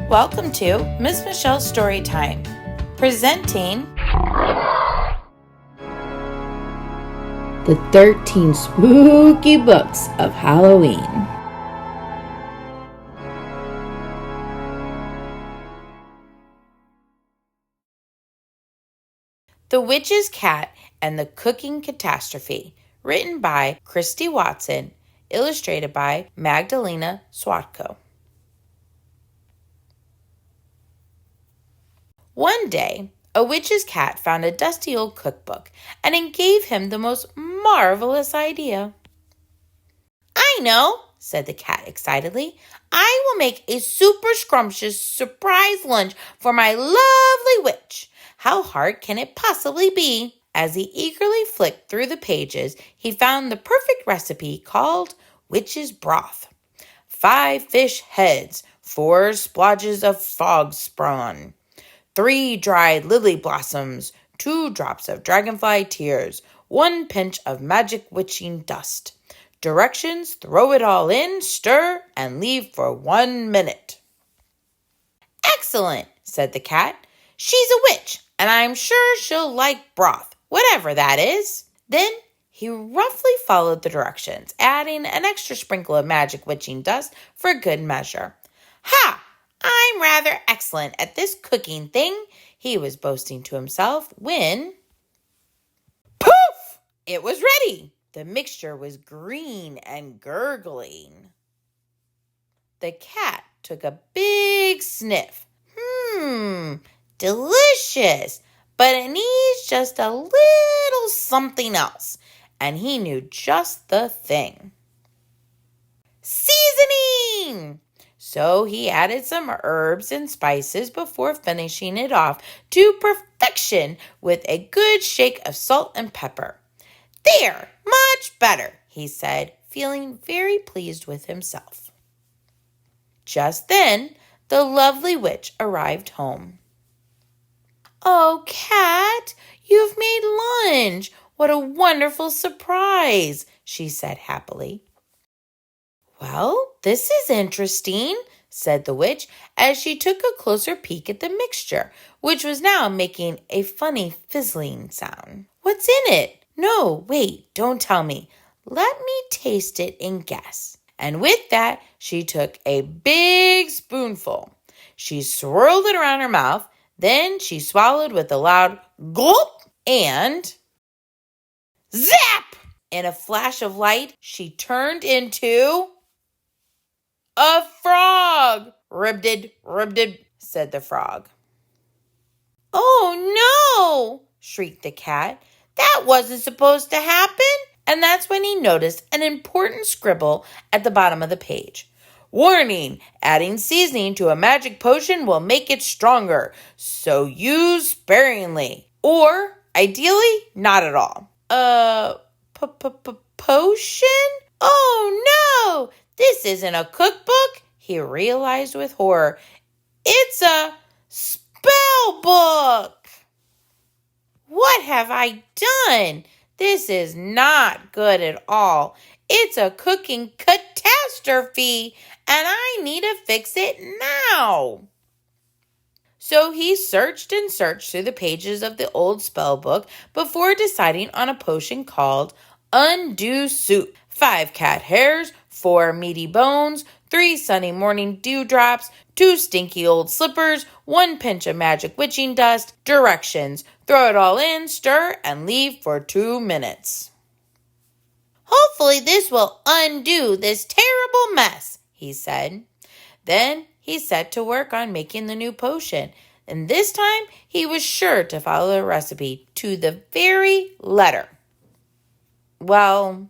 Welcome to Miss Michelle's Storytime, presenting the 13 Spooky Books of Halloween. The Witch's Cat and the Cooking Catastrophe, written by Kirstie Watson, illustrated by Magdalena Sawko. One day, a witch's cat found a dusty old cookbook, and it gave him the most marvelous idea. "I know," said the cat excitedly. "I will make a super scrumptious surprise lunch for my lovely witch. How hard can it possibly be?" As he eagerly flicked through the pages, he found the perfect recipe called witch's broth. 5 fish heads, 4 splodges of frog spawn, 3 dried lily blossoms, 2 drops of dragonfly tears, 1 pinch of magic witching dust. Directions: throw it all in, stir, and leave for 1 minute. "Excellent," said the cat. "She's a witch, and I'm sure she'll like broth, whatever that is." Then he roughly followed the directions, adding an extra sprinkle of magic witching dust for good measure. "Ha! I'm rather excellent at this cooking thing," he was boasting to himself when... Poof! It was ready. The mixture was green and gurgling. The cat took a big sniff. Delicious, but it needs just a little something else, and he knew just the thing. Seasoning! So he added some herbs and spices before finishing it off to perfection with a good shake of salt and pepper. "There, much better," he said, feeling very pleased with himself. Just then, the lovely witch arrived home. "Oh, Cat, you've made lunch. What a wonderful surprise," she said happily. "Well, this is interesting," said the witch as she took a closer peek at the mixture, which was now making a funny fizzling sound. "What's in it? No, wait, don't tell me. Let me taste it and guess." And with that, she took a big spoonful. She swirled it around her mouth, then she swallowed with a loud gulp and... zap! In a flash of light, she turned into... a frog! "Ribdid, ribdid," said the frog. "Oh no!" shrieked the cat. "That wasn't supposed to happen." And that's when he noticed an important scribble at the bottom of the page. "Warning, adding seasoning to a magic potion will make it stronger, so use sparingly. Or, ideally, not at all." Potion? Oh no! This isn't a cookbook, he realized with horror. It's a spell book! What have I done? This is not good at all. It's a cooking catastrophe, and I need to fix it now. So he searched and searched through the pages of the old spell book before deciding on a potion called Undo Soup. 5 cat hairs, 4 meaty bones, 3 sunny morning dewdrops, 2 stinky old slippers, 1 pinch of magic witching dust. Directions: throw it all in, stir, and leave for 2 minutes. "Hopefully this will undo this terrible mess," he said. Then he set to work on making the new potion, and this time he was sure to follow the recipe to the very letter. Well,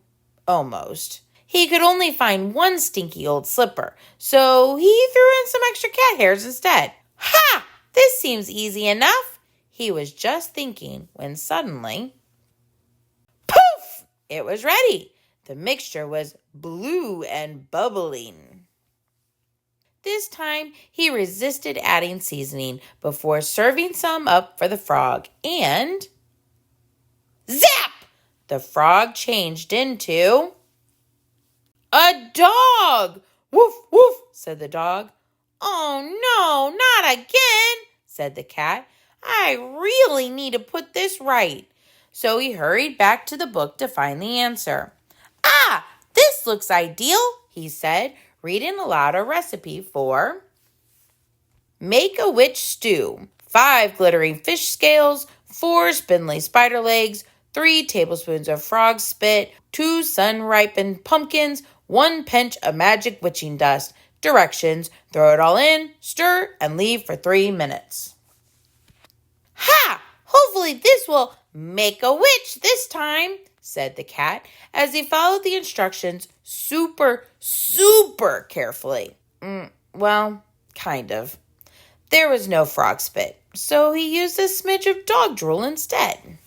almost. He could only find 1 stinky old slipper, so he threw in some extra cat hairs instead. "Ha! This seems easy enough," he was just thinking when suddenly... poof! It was ready. The mixture was blue and bubbling. This time, he resisted adding seasoning before serving some up for the frog, and... zap! The frog changed into... a dog! "Woof, woof," said the dog. "Oh, not again, said the cat. I really need to put this right. So he hurried back to the book to find the answer. Ah, this looks ideal, he said, reading aloud a recipe for Make a Witch Stew. 5 glittering fish scales, 4 spindly spider legs, 3 tablespoons of frog spit, 2 sun-ripened pumpkins, 1 pinch of magic witching dust. Directions: throw it all in, stir, and leave for 3 minutes. Ha! Hopefully this will make a witch this time, said the cat as he followed the instructions super carefully. Well, kind of. There was no frog spit, so he used a smidge of dog drool instead.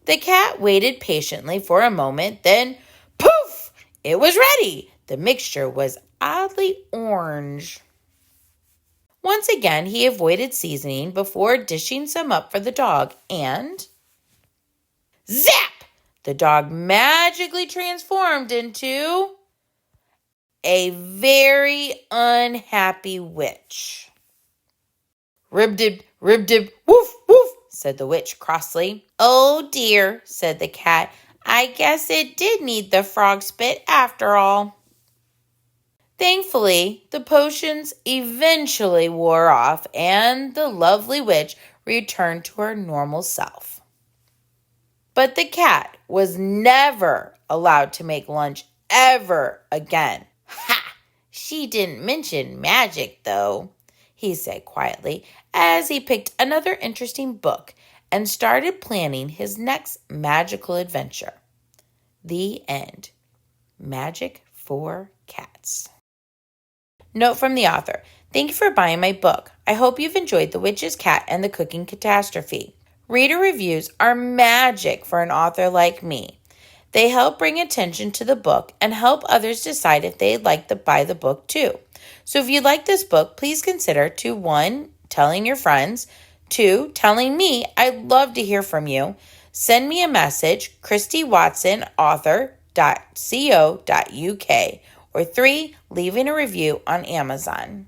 The cat waited patiently for a moment, then poof! It was ready. The mixture was oddly orange. Once again, he avoided seasoning before dishing some up for the dog, and zap! The dog magically transformed into a very unhappy witch. Rib-dib, woof, woof, said the witch crossly. Oh dear, said the cat. I guess it did need the frog spit after all. Thankfully, the potions eventually wore off and the lovely witch returned to her normal self. But the cat was never allowed to make lunch ever again. Ha! She didn't mention magic, though, he said quietly as he picked another interesting book and started planning his next magical adventure. The end. Magic for Cats. Note from the author. Thank you for buying my book. I hope you've enjoyed The Witch's Cat and the Cooking Catastrophe. Reader reviews are magic for an author like me. They help bring attention to the book and help others decide if they'd like to buy the book too. So if you like this book, please consider 1, telling your friends, 2, telling me. I'd love to hear from you. Send me a message, KirstieWatsonAuthor.co.uk, or 3, leaving a review on Amazon.